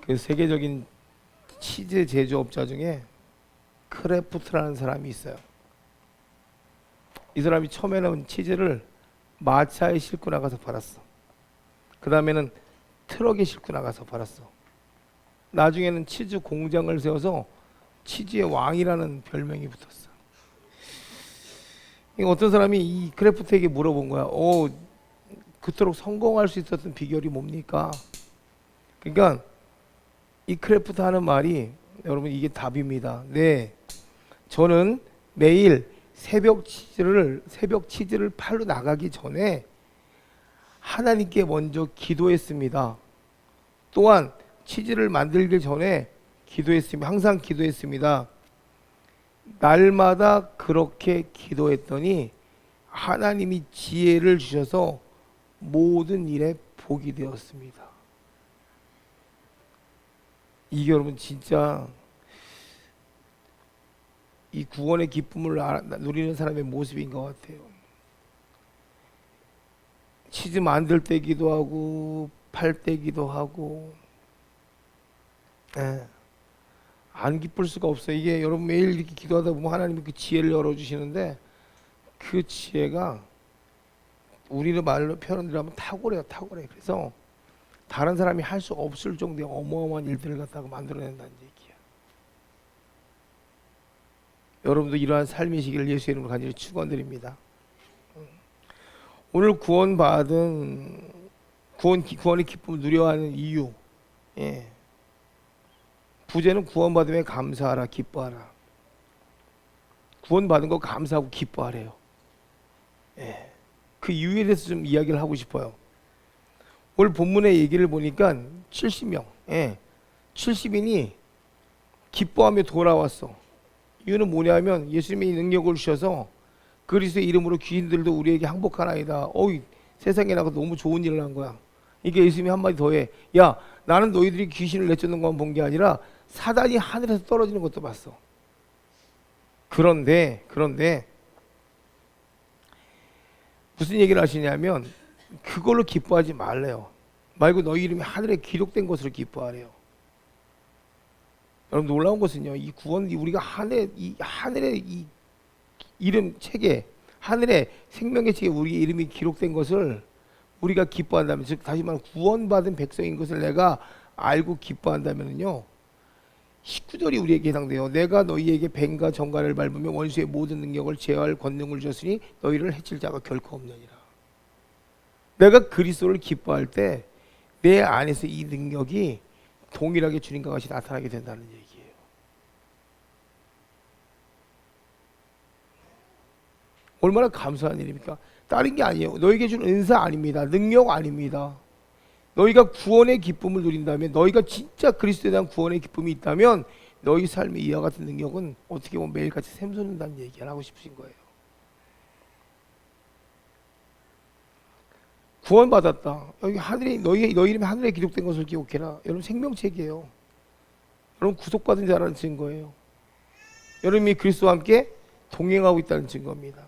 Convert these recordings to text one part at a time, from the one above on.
그 세계적인 치즈 제조업자 중에 크래프트라는 사람이 있어요. 이 사람이 처음에는 치즈를 마차에 싣고 나가서 팔았어. 그 다음에는 트럭에 싣고 나가서 팔았어. 나중에는 치즈 공장을 세워서 치즈의 왕이라는 별명이 붙었어. 어떤 사람이 이 크래프트에게 물어본 거야. 그토록 성공할 수 있었던 비결이 뭡니까? 그러니까 이 크래프트 하는 말이, 여러분 이게 답입니다. 네, 저는 매일 새벽 치즈를 팔러 나가기 전에 하나님께 먼저 기도했습니다. 또한 치즈를 만들기 전에 기도했습니다. 항상 기도했습니다. 날마다 그렇게 기도했더니 하나님이 지혜를 주셔서 모든 일에 복이 되었습니다. 이게 여러분 진짜 이 구원의 기쁨을 누리는 사람의 모습인 것 같아요. 치즈 만들 때기도 하고 팔 때기도 하고, 안 기쁠 수가 없어요. 이게 여러분 매일 이렇게 기도하다 보면 하나님이 그 지혜를 열어주시는데, 그 지혜가 우리의 말로 표현을 하면 탁월해요. 그래서 다른 사람이 할 수 없을 정도의 어마어마한 일들을 갖다가 만들어낸다는 얘기야. 여러분도 이러한 삶이시기를 예수의 이름으로 간절히 축원드립니다. 오늘 구원의 기쁨을 누려하는 이유, 부제는 구원받음에 감사하라, 기뻐하라. 구원받은 거 감사하고 기뻐하래요. 그 이유에 대해서 좀 이야기를 하고 싶어요. 오늘 본문의 얘기를 보니까 70명, 70인이 기뻐하며 돌아왔어. 이유는 뭐냐면 예수님이 능력을 주셔서 그리스도의 이름으로 귀신들도 우리에게 항복하나이다. 세상에 나가 너무 좋은 일을 한 거야. 이게 예수님이 한마디 더 해. 야, 나는 너희들이 귀신을 내쫓는 것만 본 게 아니라 사단이 하늘에서 떨어지는 것도 봤어. 그런데 무슨 얘기를 하시냐면 그걸로 기뻐하지 말래요. 말고 너희 이름이 하늘에 기록된 것으로 기뻐하래요. 여러분 놀라운 것은요, 이 구원, 우리가 하늘의 이 이름 책에, 하늘의 생명의 책에 우리 이름이 기록된 것을 우리가 기뻐한다면, 즉 다시 말하면 구원받은 백성인 것을 내가 알고 기뻐한다면요, 19절이 우리에게 해당돼요. 내가 너희에게 뱀과 정갈을 밟으며 원수의 모든 능력을 제어할 권능을 주었으니 너희를 해칠 자가 결코 없느니라. 내가 그리스도를 기뻐할 때 내 안에서 이 능력이 동일하게 주님과 같이 나타나게 된다는 얘기예요. 얼마나 감사한 일입니까? 다른 게 아니에요. 너에게 준 은사 아닙니다. 능력 아닙니다. 너희가 구원의 기쁨을 누린다면, 너희가 진짜 그리스도에 대한 구원의 기쁨이 있다면 너희 삶에 이와 같은 능력은 어떻게 보면 매일같이 샘솟는다는 얘기를 하고 싶으신 거예요. 구원받았다. 여기 하늘에 너희 이름이 하늘에 기록된 것을 기억해라. 여러분 생명책이에요. 여러분 구속받은 자라는 증거예요. 여러분이 그리스도와 함께 동행하고 있다는 증거입니다.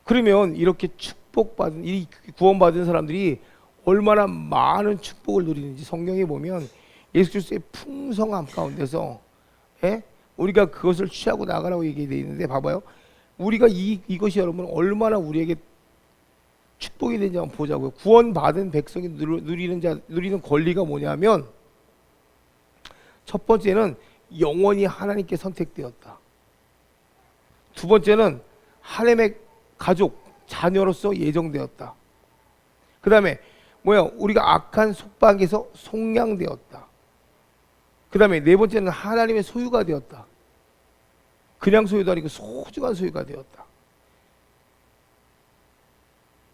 그러면 이렇게 축복받은, 이 구원받은 사람들이 얼마나 많은 축복을 누리는지 성경에 보면 예수 그리스도의 풍성함 가운데서 우리가 그것을 취하고 나가라고 얘기되어 있는데, 봐봐요. 우리가 이것이 여러분 얼마나 우리에게 축복이 되는지 한번 보자고요. 구원받은 백성이 누리는 권리가 뭐냐면, 첫 번째는 영원히 하나님께 선택되었다. 두 번째는 하나님의 가족, 자녀로서 예정되었다. 그 다음에 우리가 악한 속박에서 속량되었다. 그 다음에 네 번째는 하나님의 소유가 되었다. 그냥 소유도 아니고 소중한 소유가 되었다.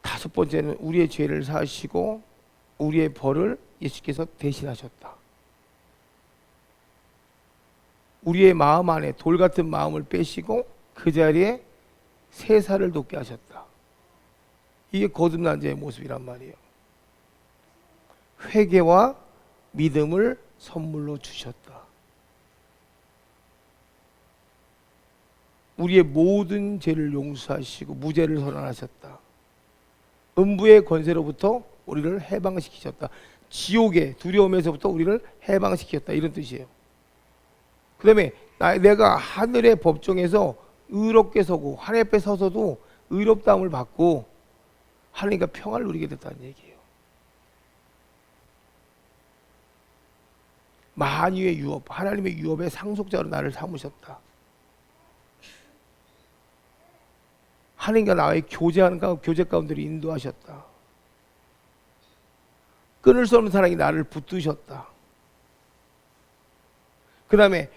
다섯 번째는 우리의 죄를 사하시고 우리의 벌을 예수께서 대신하셨다. 우리의 마음 안에 돌 같은 마음을 빼시고 그 자리에 새 살을 돋게 하셨다. 이게 거듭난 자의 모습이란 말이에요. 회개와 믿음을 선물로 주셨다. 우리의 모든 죄를 용서하시고 무죄를 선언하셨다. 음부의 권세로부터 우리를 해방시키셨다. 지옥의 두려움에서부터 우리를 해방시켰다, 이런 뜻이에요. 그 다음에 내가 하늘의 법정에서 의롭게 서고 하나님 앞에 서서도 의롭다함을 받고 하나님과 평화를 누리게 됐다는 얘기예요. 만유의 유업, 하나님의 유업의 상속자로 나를 삼으셨다. 하나님과 나의 교제 가운데로 인도하셨다. 끊을 수 없는 사랑이 나를 붙드셨다. 그 다음에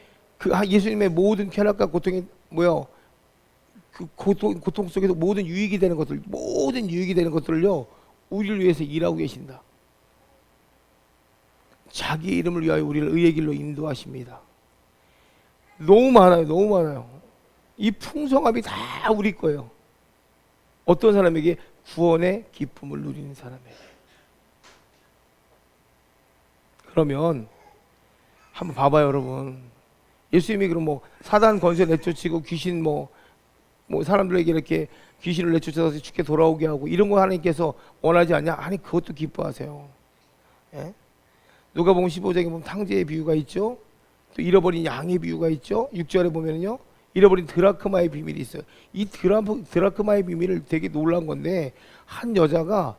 예수님의 모든 쾌락과 고통이 그 고통 속에서 모든 유익이 되는 것들을요 우리를 위해서 일하고 계신다. 자기 이름을 위하여 우리를 의의 길로 인도하십니다. 너무 많아요. 이 풍성함이 다 우리 거예요. 어떤 사람에게? 구원의 기쁨을 누리는 사람에게. 그러면 한번 봐봐요, 여러분. 예수님이 그럼 사단 권세 내쫓고 귀신 사람들에게 이렇게 귀신을 내쫓아서 죽게 돌아오게 하고 이런 거 하나님께서 원하지 않냐? 아니, 그것도 기뻐하세요. 예? 누가복음 15장에 보면 탕제의 비유가 있죠. 또 잃어버린 양의 비유가 있죠. 6절에 보면요, 잃어버린 드라크마의 비밀이 있어요. 이 드라크마의 비밀을 되게 놀란 건데, 한 여자가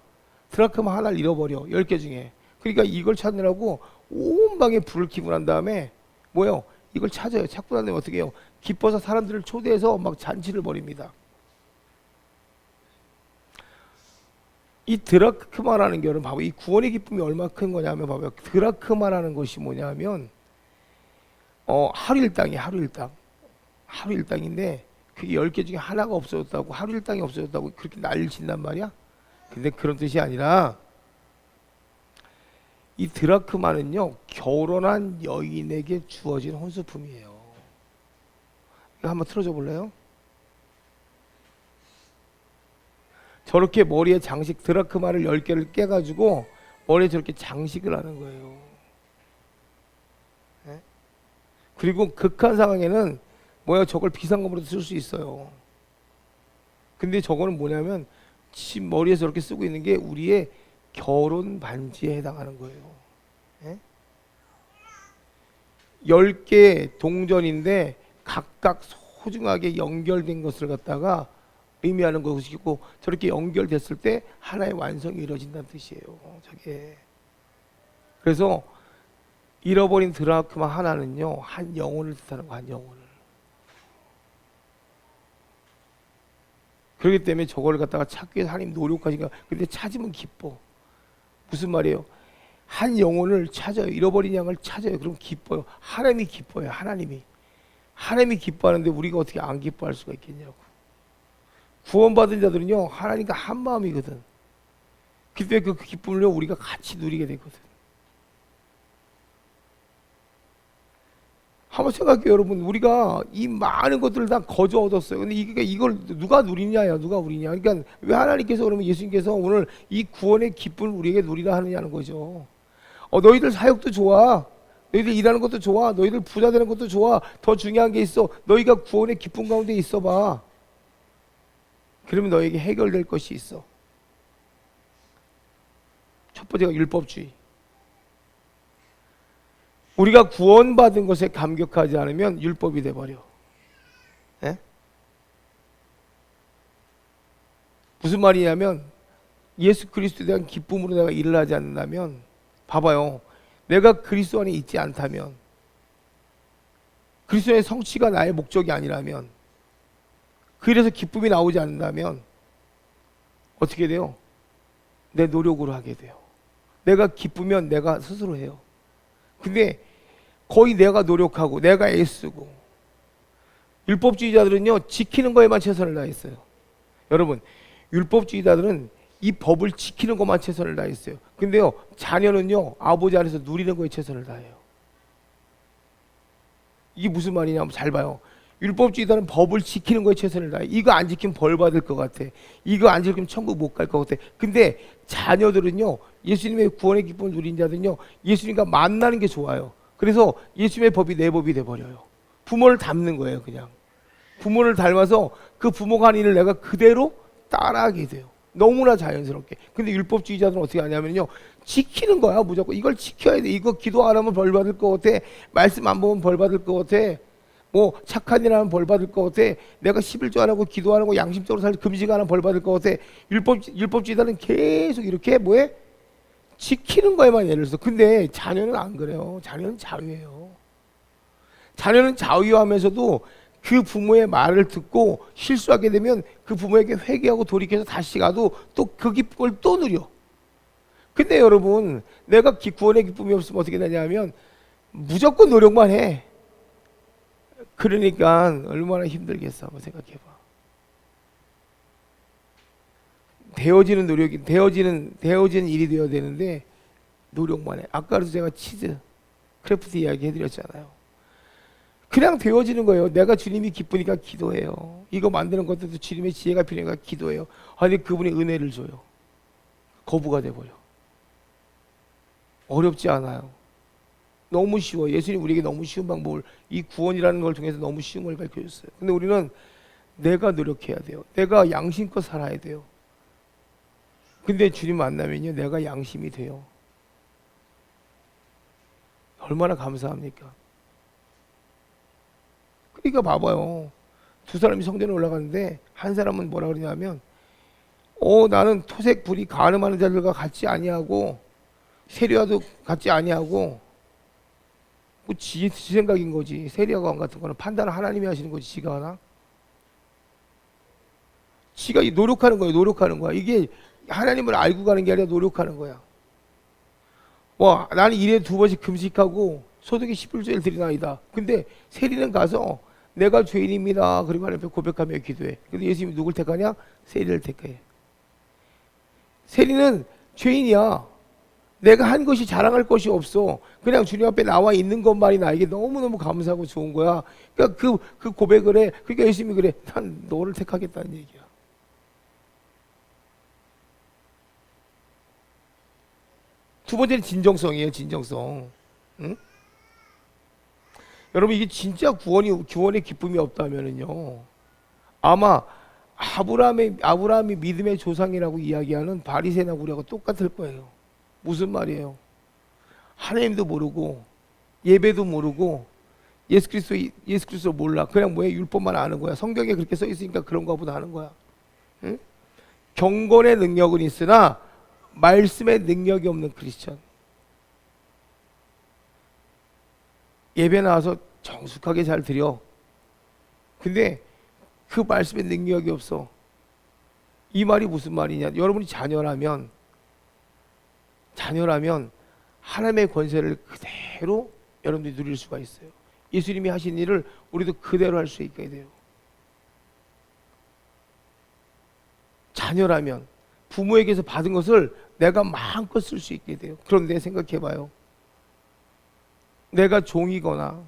드라크마 하나를 잃어버려, 10개 중에. 그러니까 이걸 찾느라고 온 방에 불을 켜고 난 다음에 이걸 찾아요. 찾고 난 다음에 어떻게 해요? 기뻐서 사람들을 초대해서 막 잔치를 벌입니다. 이 드라크마라는 게, 여러분 봐봐, 이 구원의 기쁨이 얼마나 큰 거냐면, 봐봐요. 드라크마라는 것이 뭐냐면 하루 일당인데 그게 10개 중에 하나가 없어졌다고, 하루 일당이 없어졌다고 그렇게 난리를 친단 말이야. 근데 그런 뜻이 아니라 이 드라크마는요 결혼한 여인에게 주어진 혼수품이에요. 이거 한번 틀어줘 볼래요? 저렇게 머리에 장식, 드라크마를 10개를 깨가지고 머리에 저렇게 장식을 하는 거예요. 네? 그리고 극한 상황에는 저걸 비상금으로도 쓸 수 있어요. 근데 저거는 뭐냐면 머리에 저렇게 쓰고 있는 게 우리의 결혼 반지에 해당하는 거예요. 네? 10개 동전인데 각각 소중하게 연결된 것을 갖다가 의미하는 것이고, 저렇게 연결됐을 때 하나의 완성이 이루어진다는 뜻이에요. 저게. 그래서 잃어버린 드라크마 하나는요 한 영혼을 뜻하는 거, 한 영혼을. 그렇기 때문에 저걸 갖다가 찾기 위해서 하나님 노력하시니까, 근데 찾으면 기뻐. 무슨 말이에요? 한 영혼을 찾아요. 잃어버린 양을 찾아요. 그럼 기뻐요. 하나님이 기뻐요. 하나님이 기뻐하는데 우리가 어떻게 안 기뻐할 수가 있겠냐고. 구원받은 자들은요 하나님과 한 마음이거든. 그때 그 기쁨을 우리가 같이 누리게 되거든. 한번 생각해요, 여러분. 우리가 이 많은 것들을 다 거저 얻었어요. 근데 이걸 누가 누리냐요? 누가 누리냐? 그러니까 왜 하나님께서, 그러면 예수님께서 오늘 이 구원의 기쁨을 우리에게 누리라 하느냐는 거죠. 너희들 사역도 좋아, 너희들 일하는 것도 좋아, 너희들 부자 되는 것도 좋아. 더 중요한 게 있어. 너희가 구원의 기쁨 가운데 있어봐. 그러면 너에게 해결될 것이 있어. 첫 번째가 율법주의. 우리가 구원받은 것에 감격하지 않으면 율법이 돼버려. 예? 무슨 말이냐면, 예수 그리스도에 대한 기쁨으로 내가 일을 하지 않는다면, 봐봐요, 내가 그리스도 안에 있지 않다면, 그리스도의 성취가 나의 목적이 아니라면, 그래서 기쁨이 나오지 않는다면 어떻게 돼요? 내 노력으로 하게 돼요. 내가 기쁘면 내가 스스로 해요. 근데 거의 내가 노력하고 내가 애쓰고, 율법주의자들은요 지키는 거에만 최선을 다했어요. 여러분, 율법주의자들은 이 법을 지키는 것만 최선을 다했어요. 근데요 자녀는요 아버지 안에서 누리는 거에 최선을 다해요. 이게 무슨 말이냐면, 잘 봐요. 율법주의자는 법을 지키는 거에 최선을 다해. 이거 안 지키면 벌 받을 것 같아. 이거 안 지키면 천국 못 갈 것 같아. 근데 자녀들은요, 예수님의 구원의 기쁨을 누린 자들은요, 예수님과 만나는 게 좋아요. 그래서 예수님의 법이 내 법이 돼버려요. 부모를 닮는 거예요. 그냥 부모를 닮아서 그 부모가 하는 일을 내가 그대로 따라하게 돼요. 너무나 자연스럽게. 근데 율법주의자들은 어떻게 하냐면요, 지키는 거야. 무조건 이걸 지켜야 돼. 이거 기도 안 하면 벌 받을 것 같아. 말씀 안 보면 벌 받을 것 같아. 뭐 착한 일 하면 벌 받을 것 같아. 내가 11조 안 하고 기도 안 하고 양심적으로 살 금식 안 하면 벌 받을 것 같아. 율법주의자는 계속 이렇게 뭐해? 지키는 거에만 예를 들어서. 근데 자녀는 안 그래요. 자녀는 자유예요. 자녀는 자유하면서도 그 부모의 말을 듣고 실수하게 되면 그 부모에게 회개하고 돌이켜서 다시 가도 또 그 기쁨을 또 누려. 근데 여러분, 내가 구원의 기쁨이 없으면 어떻게 되냐면 무조건 노력만 해. 그러니까 얼마나 힘들겠어. 한번 생각해봐. 되어지는 노력이 되어지는 일이 되어야 되는데 노력만 해. 아까도 제가 치즈 크래프트 이야기 해드렸잖아요. 그냥 되어지는 거예요. 내가 주님이 기쁘니까 기도해요. 이거 만드는 것도 주님의 지혜가 필요하니까 기도해요. 아니 그분이 은혜를 줘요. 거부가 돼버려. 어렵지 않아요. 너무 쉬워. 예수님 우리에게 너무 쉬운 방법을, 이 구원이라는 걸 통해서 너무 쉬운 걸 밝혀줬어요. 근데 우리는 내가 노력해야 돼요. 내가 양심껏 살아야 돼요. 근데 주님 만나면요, 내가 양심이 돼요. 얼마나 감사합니까? 그러니까 봐봐요. 두 사람이 성전에 올라가는데 한 사람은 뭐라 그러냐면 나는 토색 불이 간음하는 자들과 같이 아니하고 세리와도 같지 아니하고, 뭐 지 생각인 거지. 세리와관 같은 거는 판단을 하나님이 하시는 거지. 지가 하나? 지가 노력하는 거예요. 노력하는 거야. 이게 하나님을 알고 가는 게 아니라 노력하는 거야. 나는 일에 2번씩 금식하고 소득이 11조를 드리나이다. 근데 세리는 가서 내가 죄인입니다. 그리고 하나님 앞에 고백하며 기도해. 근데 예수님이 누굴 택하냐? 세리를 택해. 세리는 죄인이야. 내가 한 것이 자랑할 것이 없어. 그냥 주님 앞에 나와 있는 것만이 나에게 너무너무 감사하고 좋은 거야. 그러니까 그 고백을 해. 그러니까 예수님이 그래. 난 너를 택하겠다는 얘기야. 두 번째는 진정성이에요. 진정성. 응? 여러분 이게 진짜 구원의 기쁨이 없다면은요, 아마 아브라함이 믿음의 조상이라고 이야기하는 바리새나 우리하고 똑같을 거예요. 무슨 말이에요? 하나님도 모르고 예배도 모르고 예수 그리스도 몰라. 그냥 율법만 아는 거야. 성경에 그렇게 써 있으니까 그런가 보다 하는 거야. 응? 경건의 능력은 있으나 말씀의 능력이 없는 크리스천. 예배 나와서 정숙하게 잘 드려. 근데 그 말씀의 능력이 없어. 이 말이 무슨 말이냐? 여러분이 자녀라면 하나님의 권세를 그대로 여러분들이 누릴 수가 있어요. 예수님이 하신 일을 우리도 그대로 할 수 있게 돼요. 자녀라면 부모에게서 받은 것을 내가 마음껏 쓸 수 있게 돼요. 그런데 생각해봐요. 내가 종이거나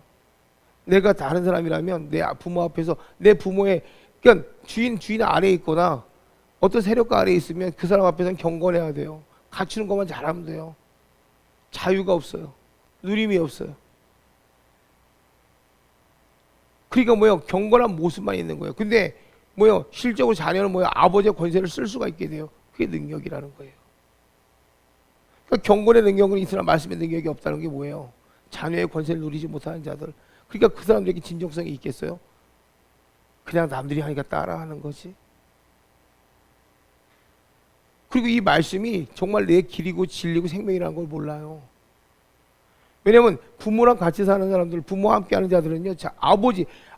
내가 다른 사람이라면 내 부모 앞에서 내 부모의, 그러니까 주인 아래에 있거나 어떤 세력가 아래에 있으면 그 사람 앞에서는 경건해야 돼요. 갖추는 것만 잘하면 돼요. 자유가 없어요. 누림이 없어요. 그러니까 경건한 모습만 있는 거예요. 근데 실적으로 자녀는 아버지의 권세를 쓸 수가 있게 돼요. 그게 능력이라는 거예요. 그러니까 경건의 능력은 있으나 말씀의 능력이 없다는 게 뭐예요? 자녀의 권세를 누리지 못하는 자들. 그러니까 그 사람들에게 진정성이 있겠어요? 그냥 남들이 하니까 따라하는 거지. 그리고 이 말씀이 정말 내 길이고 진리고 생명이라는 걸 몰라요. 왜냐면 부모랑 같이 사는 사람들, 부모와 함께 하는 자들은요,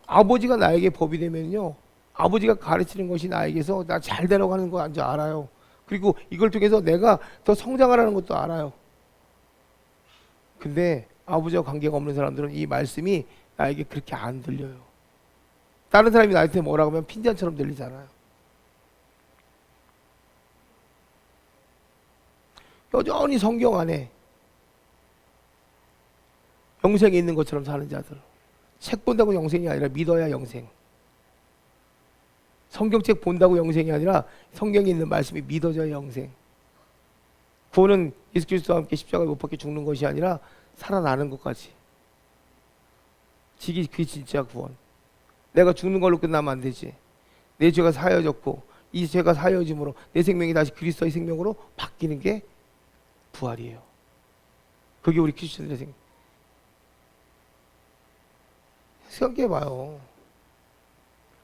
아버지가 나에게 법이 되면요, 아버지가 가르치는 것이 나에게서 나 잘 되라고 하는 거 알아요. 그리고 이걸 통해서 내가 더 성장하라는 것도 알아요. 근데 아버지와 관계가 없는 사람들은 이 말씀이 나에게 그렇게 안 들려요. 다른 사람이 나한테 뭐라고 하면 핀잔처럼 들리잖아요. 여전히 성경 안에 영생에 있는 것처럼 사는 자들. 책 본다고 영생이 아니라 믿어야 영생. 성경책 본다고 영생이 아니라 성경에 있는 말씀이 믿어져야 영생. 구원은 예수 그리스도와 함께 십자가에 못 박혀 죽는 것이 아니라 살아나는 것까지. 그게 진짜 구원. 내가 죽는 걸로 끝나면 안 되지. 내 죄가 사여졌고 이 죄가 사여짐으로 내 생명이 다시 그리스도의 생명으로 바뀌는 게 부활이에요. 그게 우리 크리스천들의 생각해봐요.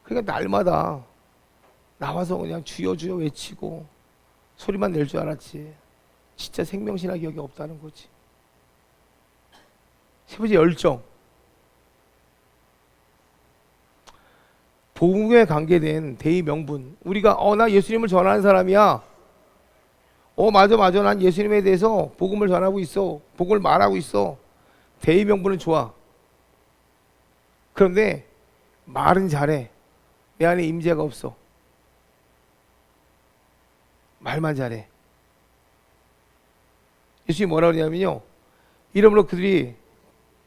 그러니까 날마다 나와서 그냥 주여 주여 외치고 소리만 낼 줄 알았지 진짜 생명신학 여기 없다는 거지. 세 번째, 열정. 복음에 관계된 대의 명분. 우리가 나 예수님을 전하는 사람이야. 맞아 난 예수님에 대해서 복음을 전하고 있어. 복음을 말하고 있어. 대의 명분은 좋아. 그런데 말은 잘해. 내 안에 임재가 없어. 말만 잘해. 예수님이 뭐라 그러냐면요, 이러므로 그들이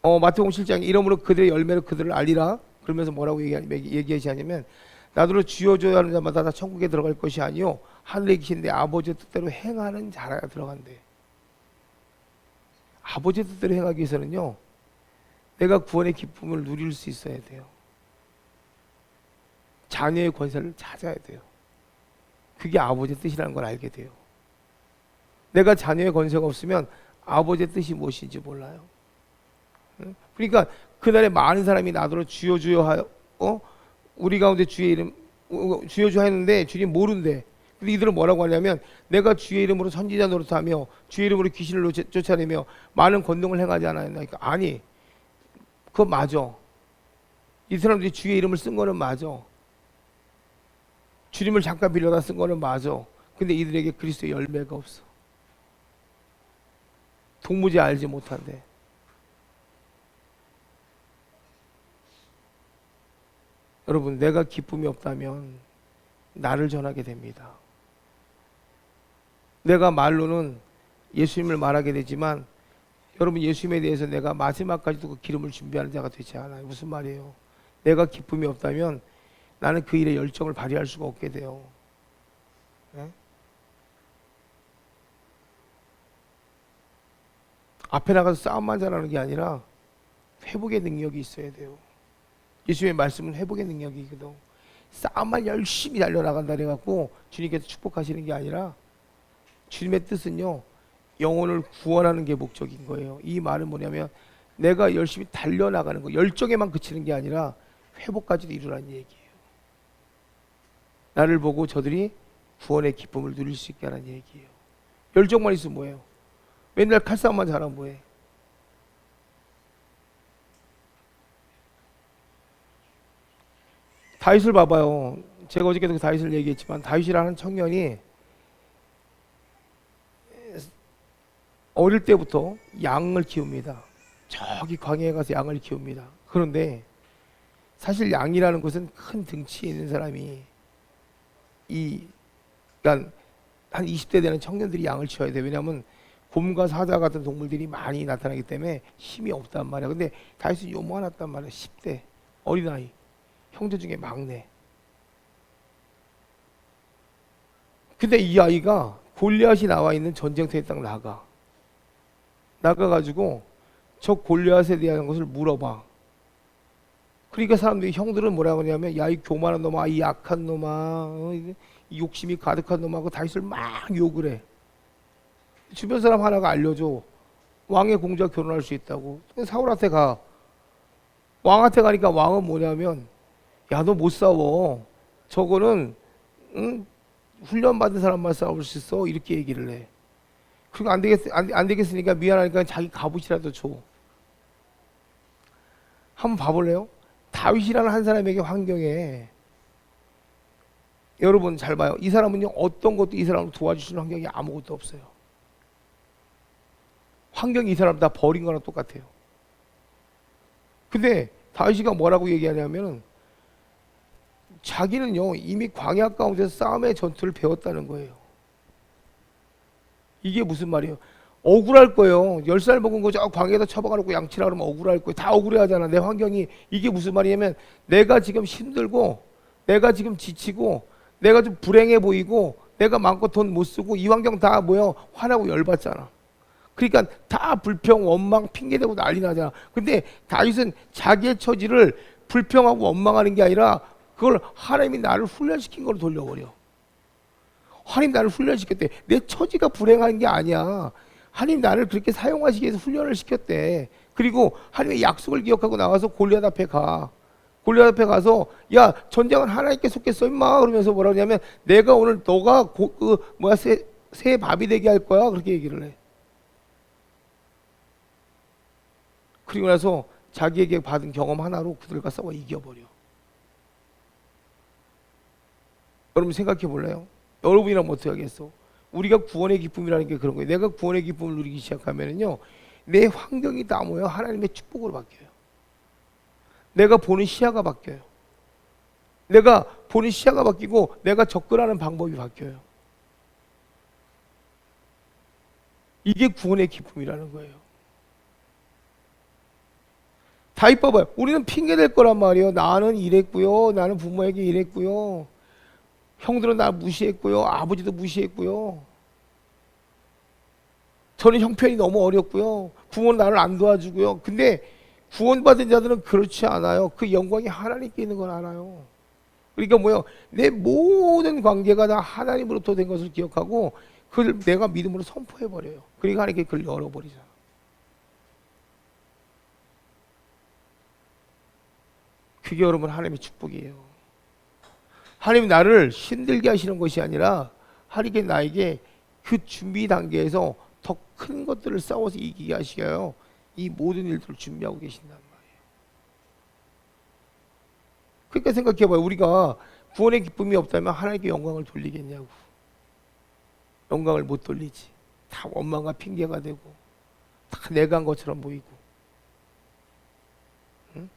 마태복음 7장에 이러므로 그들의 열매로 그들을 알리라. 그러면서 뭐라고 얘기하시냐면, 나더러 주여 주여 하는 자마다 다 천국에 들어갈 것이 아니요 하늘에 계신 내 아버지의 뜻대로 행하는 자라 들어간대. 아버지의 뜻대로 행하기 위해서는요, 내가 구원의 기쁨을 누릴 수 있어야 돼요. 자녀의 권세를 찾아야 돼요. 그게 아버지의 뜻이라는 걸 알게 돼요. 내가 자녀의 권세가 없으면 아버지의 뜻이 무엇인지 몰라요. 그러니까 그날에 많은 사람이 나더러 주여 주여 하여 우리 가운데 주의 이름 주여 주여 했는데 주님 모른대. 근데 이들은 뭐라고 하냐면, 내가 주의 이름으로 선지자 노릇하며 주의 이름으로 귀신을 쫓아내며 많은 권능을 행하지 않았나. 그러니까 아니, 그거 맞아. 이 사람들이 주의 이름을 쓴 거는 맞아. 주님을 잠깐 빌려다 쓴 거는 맞아. 근데 이들에게 그리스도의 열매가 없어. 도무지 알지 못한대. 여러분, 내가 기쁨이 없다면 나를 전하게 됩니다. 내가 말로는 예수님을 말하게 되지만, 여러분, 예수님에 대해서 내가 마지막까지도 그 기름을 준비하는 자가 되지 않아요. 무슨 말이에요? 내가 기쁨이 없다면 나는 그 일에 열정을 발휘할 수가 없게 돼요. 네? 앞에 나가서 싸움만 잘하는 게 아니라 회복의 능력이 있어야 돼요. 예수님의 말씀은 회복의 능력이거든. 싸움만 열심히 달려나간다 해갖고 주님께서 축복하시는 게 아니라, 주님의 뜻은요, 영혼을 구원하는 게 목적인 거예요. 이 말은 뭐냐면, 내가 열심히 달려나가는 거, 열정에만 그치는 게 아니라 회복까지도 이루라는 얘기예요. 나를 보고 저들이 구원의 기쁨을 누릴 수 있게 하라는 얘기예요. 열정만 있으면 뭐예요? 맨날 칼싸움만 잘하면 뭐해? 다윗을 봐봐요. 제가 어저께도 다윗을 얘기했지만, 다윗이라는 청년이 어릴 때부터 양을 키웁니다. 저기 광야에 가서 양을 키웁니다. 그런데 사실 양이라는 것은 큰 등치에 있는 사람이, 그러니까 한 20대 되는 청년들이 양을 키워야 돼. 왜냐하면 곰과 사자 같은 동물들이 많이 나타나기 때문에 힘이 없단 말이야. 근데 다윗은 요만했단 말이야. 10대 어린아이, 형제 중에 막내. 근데 이 아이가 골리앗이 나와 있는 전쟁터에 딱 나가가지고 저 골리앗에 대한 것을 물어봐. 그러니까 사람들이, 형들은 뭐라고 하냐면, 야, 이 교만한 놈아, 이 약한 놈아, 이 욕심이 가득한 놈하고 다윗을 막 욕을 해. 주변 사람 하나가 알려줘. 왕의 공주와 결혼할 수 있다고. 사울한테 가. 왕한테 가니까 왕은 뭐냐면, 야, 너 못 싸워. 저거는 훈련받은 사람만 싸울 수 있어. 이렇게 얘기를 해. 그리고 안 되겠으니까 미안하니까 자기 갑옷이라도 줘. 한번 봐볼래요? 다윗이라는 한 사람에게 환경에, 여러분 잘 봐요. 이 사람은요, 어떤 것도 이 사람을 도와주시는 환경이 아무것도 없어요. 환경이 이 사람 다 버린 거랑 똑같아요. 근데 다윗이가 뭐라고 얘기하냐면, 자기는요, 이미 광야 가운데서 싸움의 전투를 배웠다는 거예요. 이게 무슨 말이에요? 억울할 거예요. 10살 먹은 거 저 광야에다 쳐박아놓고 양치라 그러면 억울할 거예요. 다 억울해하잖아. 내 환경이. 이게 무슨 말이냐면, 내가 지금 힘들고, 내가 지금 지치고, 내가 좀 불행해 보이고, 내가 마음껏 돈 못 쓰고, 이 환경 다 뭐예요? 화나고 열받잖아. 그러니까 다 불평, 원망, 핑계대고 난리 나잖아. 근데 다윗은 자기의 처지를 불평하고 원망하는 게 아니라, 그걸 하나님이 나를 훈련시킨 걸로 돌려버려. 하나님 나를 훈련시켰대. 내 처지가 불행한 게 아니야. 하나님 나를 그렇게 사용하시기 위해서 훈련을 시켰대. 그리고 하나님의 약속을 기억하고 나와서 골리앗 앞에 가. 골리앗 앞에 가서 야 전쟁은 하나님께 속겠어 임마 그러면서 뭐라 그러냐면 내가 오늘 너가 새 밥이 되게 할 거야 그렇게 얘기를 해. 그리고 나서 자기에게 받은 경험 하나로 그들과 싸워 이겨버려. 여러분 생각해 볼래요? 여러분이랑 어떻게 하겠어? 우리가 구원의 기쁨이라는 게 그런 거예요. 내가 구원의 기쁨을 누리기 시작하면은요, 내 환경이 다 모여 하나님의 축복으로 바뀌어요. 내가 보는 시야가 바뀌어요. 내가 보는 시야가 바뀌고 내가 접근하는 방법이 바뀌어요. 이게 구원의 기쁨이라는 거예요. 다윗 봐봐요. 우리는 핑계 댈 거란 말이에요. 나는 이랬고요. 나는 부모에게 이랬고요. 형들은 나 무시했고요. 아버지도 무시했고요. 저는 형편이 너무 어렵고요. 부모는 나를 안 도와주고요. 근데 구원받은 자들은 그렇지 않아요. 그 영광이 하나님께 있는 걸 알아요. 그러니까 뭐요? 내 모든 관계가 다 하나님으로부터 된 것을 기억하고 그걸 내가 믿음으로 선포해버려요. 그러니까 하나님께 그걸 열어버리잖아. 그게 여러분 하나님의 축복이에요. 하나님이 나를 힘들게 하시는 것이 아니라 하나님께 나에게 그 준비 단계에서 더 큰 것들을 싸워서 이기게 하시어요. 이 모든 일들을 준비하고 계신단 말이에요. 그러니까 생각해봐요. 우리가 구원의 기쁨이 없다면 하나님께 영광을 돌리겠냐고. 영광을 못 돌리지. 다 원망과 핑계가 되고 다 내가 한 것처럼 보이고. 응?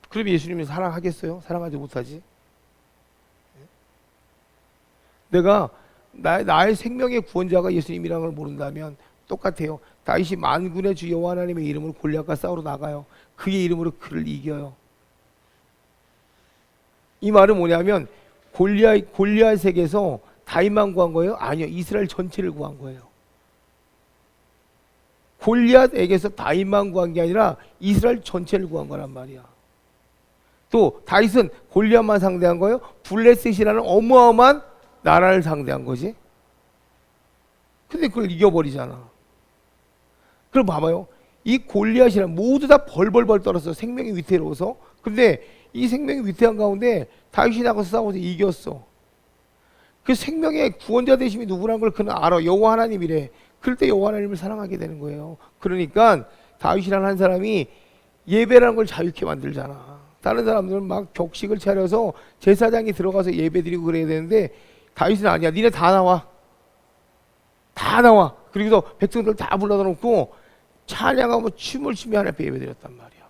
그럼 예수님이 사랑하겠어요? 사랑하지 못하지? 내가 나의 생명의 구원자가 예수님이라는 걸 모른다면 똑같아요. 다윗이 만군의 주 여호와 하나님의 이름으로 골리앗과 싸우러 나가요. 그의 이름으로 그를 이겨요. 이 말은 뭐냐면 골리앗에게서 다윗만 구한 거예요? 아니요. 이스라엘 전체를 구한 거예요. 골리앗에게서 다윗만 구한 게 아니라 이스라엘 전체를 구한 거란 말이야. 또 다윗은 골리앗만 상대한 거예요? 블레셋이라는 어마어마한 나라를 상대한 거지. 근데 그걸 이겨버리잖아. 그럼 봐봐요. 이 골리앗이란 모두 다 벌벌벌 떨었어. 생명이 위태로워서. 근데 이 생명이 위태한 가운데 다윗이 나가서 싸워서 이겼어. 그 생명의 구원자 되심이 누구라는 걸 그는 알아. 여호와 하나님이래. 그럴 때 여호와 하나님을 사랑하게 되는 거예요. 그러니까 다윗이라는 한 사람이 예배라는 걸 자유케 만들잖아. 다른 사람들은 막 격식을 차려서 제사장이 들어가서 예배 드리고 그래야 되는데 다윗은 아니야. 니네 다 나와. 다 나와. 그리고서 백성들 다 불러다 놓고 찬양하고 춤을 추며 하나님 앞에 예배 드렸단 말이야.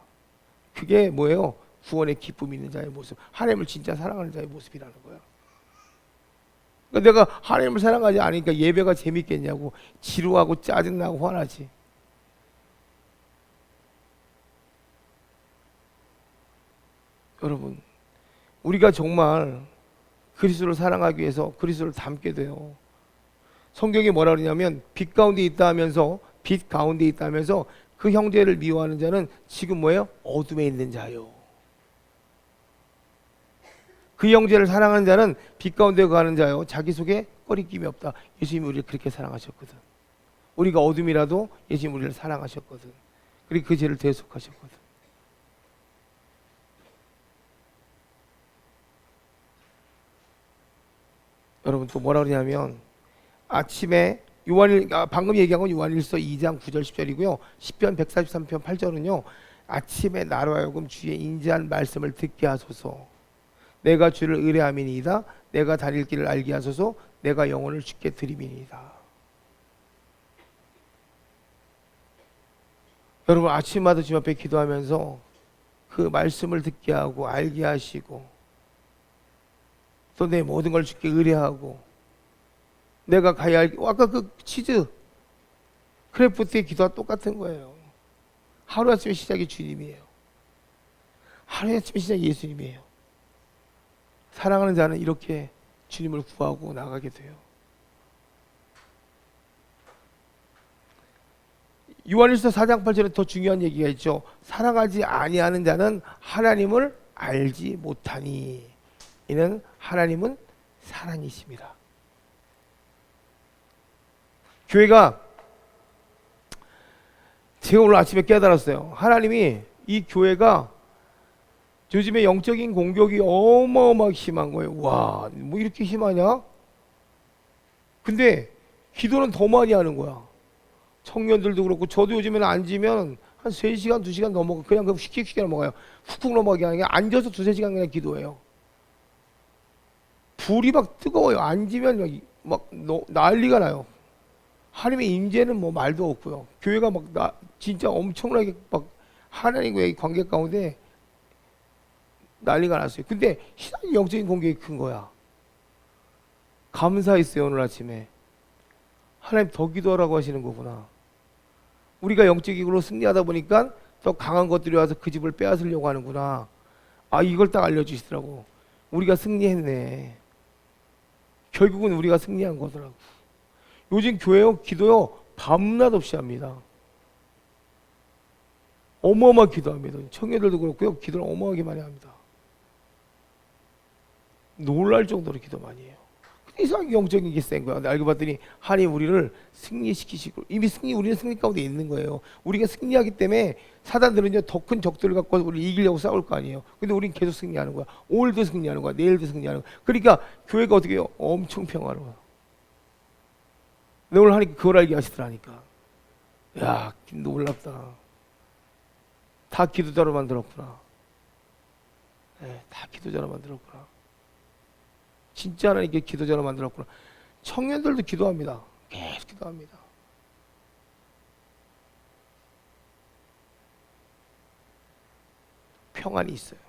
그게 뭐예요? 구원의 기쁨이 있는 자의 모습. 하나님을 진짜 사랑하는 자의 모습이라는 거야. 그러니까 내가 하나님을 사랑하지 않으니까 예배가 재밌겠냐고. 지루하고 짜증나고 화나지. 여러분, 우리가 정말 그리스도를 사랑하기 위해서 그리스도를 닮게 돼요. 성경이 뭐라 그러냐면 빛 가운데 있다 하면서 빛 가운데 있다 하면서 그 형제를 미워하는 자는 지금 뭐예요? 어둠에 있는 자요. 그 형제를 사랑하는 자는 빛 가운데 가는 자요. 자기 속에 꺼리낌이 없다. 예수님이 우리를 그렇게 사랑하셨거든. 우리가 어둠이라도 예수님이 우리를 사랑하셨거든. 그리고 그 죄를 대속하셨거든. 여러분 또 뭐라 그러냐면 아침에 방금 얘기한 건 요한일서 2장 9절 10절이고요. 시편 143편 8절은요. 아침에 나로 하여금 주의 인자한 말씀을 듣게 하소서. 내가 주를 의뢰함이니이다. 내가 다닐 길을 알게 하소서. 내가 영혼을 주께 드림이니이다. 여러분 아침마다 주님 앞에 기도하면서 그 말씀을 듣게 하고 알게 하시고 또 내 모든 걸 주께 의뢰하고 내가 가야 할 아까 그 치즈 크래프트의 기도와 똑같은 거예요. 하루아침의 시작이 주님이에요. 하루아침의 시작이 예수님이에요. 사랑하는 자는 이렇게 주님을 구하고 나가게 돼요. 요한일서 4장 8절에 더 중요한 얘기가 있죠. 사랑하지 아니하는 자는 하나님을 알지 못하니 이는 하나님은 사랑이십니다. 교회가 제가 오늘 아침에 깨달았어요. 하나님이 이 교회가 요즘에 영적인 공격이 어마어마하게 심한 거예요. 와, 뭐 이렇게 심하냐? 근데 기도는 더 많이 하는 거야. 청년들도 그렇고 저도 요즘에는 앉으면 한 3시간, 2시간 넘어가. 그냥 쉽게 넘어가요. 훅훅 넘어가게 하는 게 앉아서 2-3시간 그냥 기도해요. 불이 막 뜨거워요. 앉으면 막 난리가 나요. 하나님의 임재는 뭐 말도 없고요. 교회가 막 진짜 엄청나게 막 하나님과의 관계 가운데 난리가 났어요. 근데 신앙이 영적인 공격이 큰 거야. 감사했어요. 오늘 아침에 하나님 더 기도하라고 하시는 거구나. 우리가 영적으로 승리하다 보니까 더 강한 것들이 와서 그 집을 빼앗으려고 하는구나. 아, 이걸 딱 알려주시더라고. 우리가 승리했네. 결국은 우리가 승리한 거더라고. 요즘 교회요, 기도요, 밤낮 없이 합니다. 어마어마하게 기도합니다. 청년들도 그렇고요, 기도를 어마어마하게 많이 합니다. 놀랄 정도로 기도 많이 해요. 이상하게 영적인 게 센 거야. 알고 봤더니 하나님 우리를 승리시키시고, 이미 우리는 승리 가운데 있는 거예요. 우리가 승리하기 때문에 사단들은요, 더 큰 적들을 갖고 우리를 이기려고 싸울 거 아니에요. 근데 우리는 계속 승리하는 거야. 오늘도 승리하는 거야. 내일도 승리하는 거야. 그러니까 교회가 어떻게 해요? 엄청 평화로워요. 오늘 하나님 그걸 알게 하시더라니까. 야, 놀랍다. 다 기도자로 만들었구나. 네, 다 기도자로 만들었구나. 진짜 하나님께 기도자로 만들었구나. 청년들도 기도합니다. 계속 기도합니다. 평안이 있어요.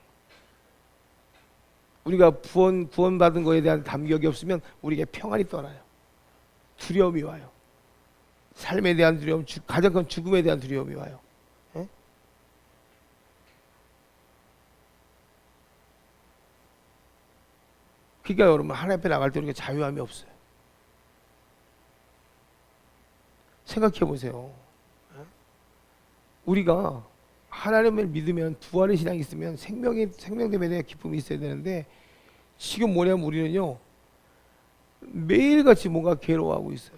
우리가 구원받은 거에 대한 감격이 없으면 우리에게 평안이 떠나요. 두려움이 와요. 삶에 대한 두려움, 가장 큰 죽음에 대한 두려움이 와요. 예? 그러니까 여러분, 하나님 앞에 나갈 때 우리가 자유함이 없어요. 생각해 보세요. 예? 우리가 하나님을 믿으면, 부활의 신앙이 있으면 생명됨에 대한 기쁨이 있어야 되는데, 지금 뭐냐면 우리는요, 매일같이 뭔가 괴로워하고 있어요.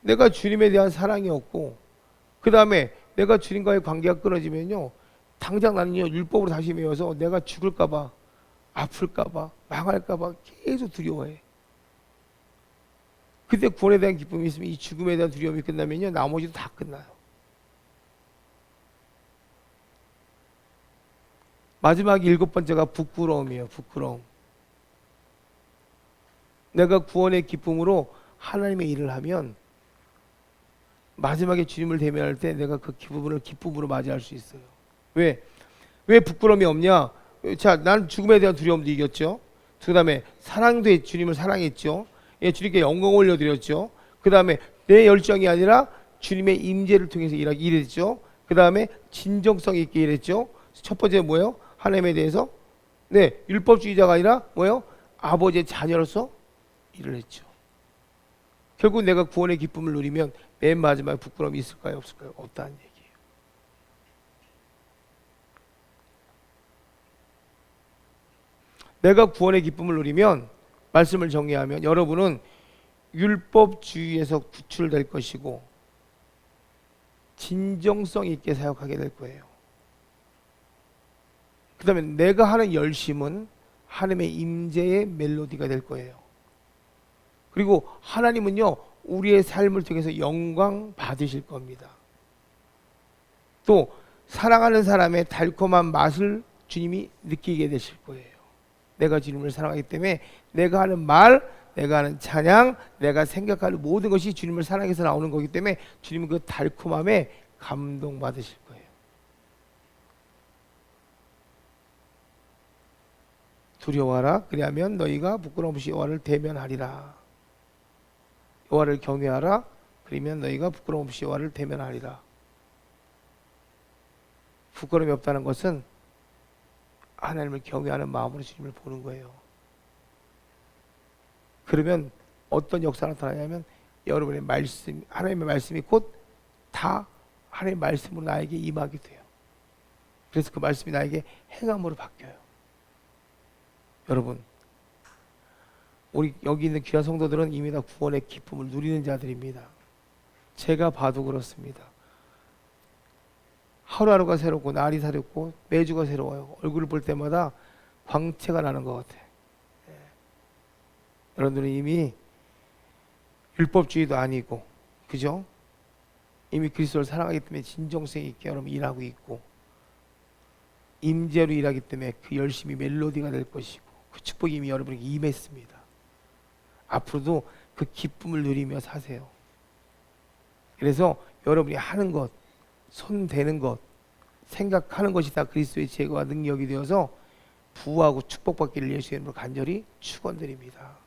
내가 주님에 대한 사랑이 없고, 그 다음에 내가 주님과의 관계가 끊어지면요, 당장 나는요, 율법으로 다시 매여서 내가 죽을까봐, 아플까봐, 망할까봐 계속 두려워해. 그때 구원에 대한 기쁨이 있으면 이 죽음에 대한 두려움이 끝나면요, 나머지도 다 끝나요. 마지막 7번째가 부끄러움이에요. 부끄러움. 내가 구원의 기쁨으로 하나님의 일을 하면 마지막에 주님을 대면할 때 내가 그 기쁨을 기쁨으로 맞이할 수 있어요. 왜 부끄러움이 없냐? 자, 난 죽음에 대한 두려움도 이겼죠. 그 다음에 사랑도 주님을 사랑했죠. 예, 주님께 영광 올려드렸죠. 그 다음에 내 열정이 아니라 주님의 임재를 통해서 일했죠. 그 다음에 진정성 있게 일했죠. 첫 번째 뭐예요? 하나님에 대해서 율법주의자가 아니라 뭐예요? 아버지의 자녀로서 일을 했죠. 결국 내가 구원의 기쁨을 누리면 맨 마지막에 부끄러움이 있을까요? 없을까요? 없다는 얘기예요. 내가 구원의 기쁨을 누리면, 말씀을 정리하면 여러분은 율법주의에서 구출될 것이고 진정성 있게 사역하게 될 거예요. 그 다음에 내가 하는 열심은 하나님의 임재의 멜로디가 될 거예요. 그리고 하나님은요, 우리의 삶을 통해서 영광 받으실 겁니다. 또 사랑하는 사람의 달콤한 맛을 주님이 느끼게 되실 거예요. 내가 주님을 사랑하기 때문에 내가 하는 말, 내가 하는 찬양, 내가 생각하는 모든 것이 주님을 사랑해서 나오는 거기 때문에 주님은 그 달콤함에 감동받으실 거예요. 두려워하라. 그리하면 너희가 부끄러움 없이 여호와를 대면하리라. 여호와를 경외하라. 그러면 너희가 부끄러움 없이 여호와를 대면하리라. 부끄러움이 없다는 것은 하나님을 경외하는 마음으로 주님을 보는 거예요. 그러면 어떤 역사가 나타나냐면 여러분의 말씀, 하나님의 말씀이 곧 다 하나님의 말씀으로 나에게 임하게 돼요. 그래서 그 말씀이 나에게 행함으로 바뀌어요. 여러분, 우리 여기 있는 귀한 성도들은 이미 다 구원의 기쁨을 누리는 자들입니다. 제가 봐도 그렇습니다. 하루하루가 새롭고 날이 새롭고 매주가 새로워요. 얼굴을 볼 때마다 광채가 나는 것 같아요. 여러분들은 이미 율법주의도 아니고, 그죠? 이미 그리스도를 사랑하기 때문에 진정성 있게 여러분 일하고 있고, 임재로 일하기 때문에 그 열심히 멜로디가 될 것이고, 그 축복이 이미 여러분에게 임했습니다. 앞으로도 그 기쁨을 누리며 사세요. 그래서 여러분이 하는 것, 손 대는 것, 생각하는 것이 다 그리스도의 제거와 능력이 되어서 부하고 축복받기를 예수의 이름으로 간절히 축원드립니다.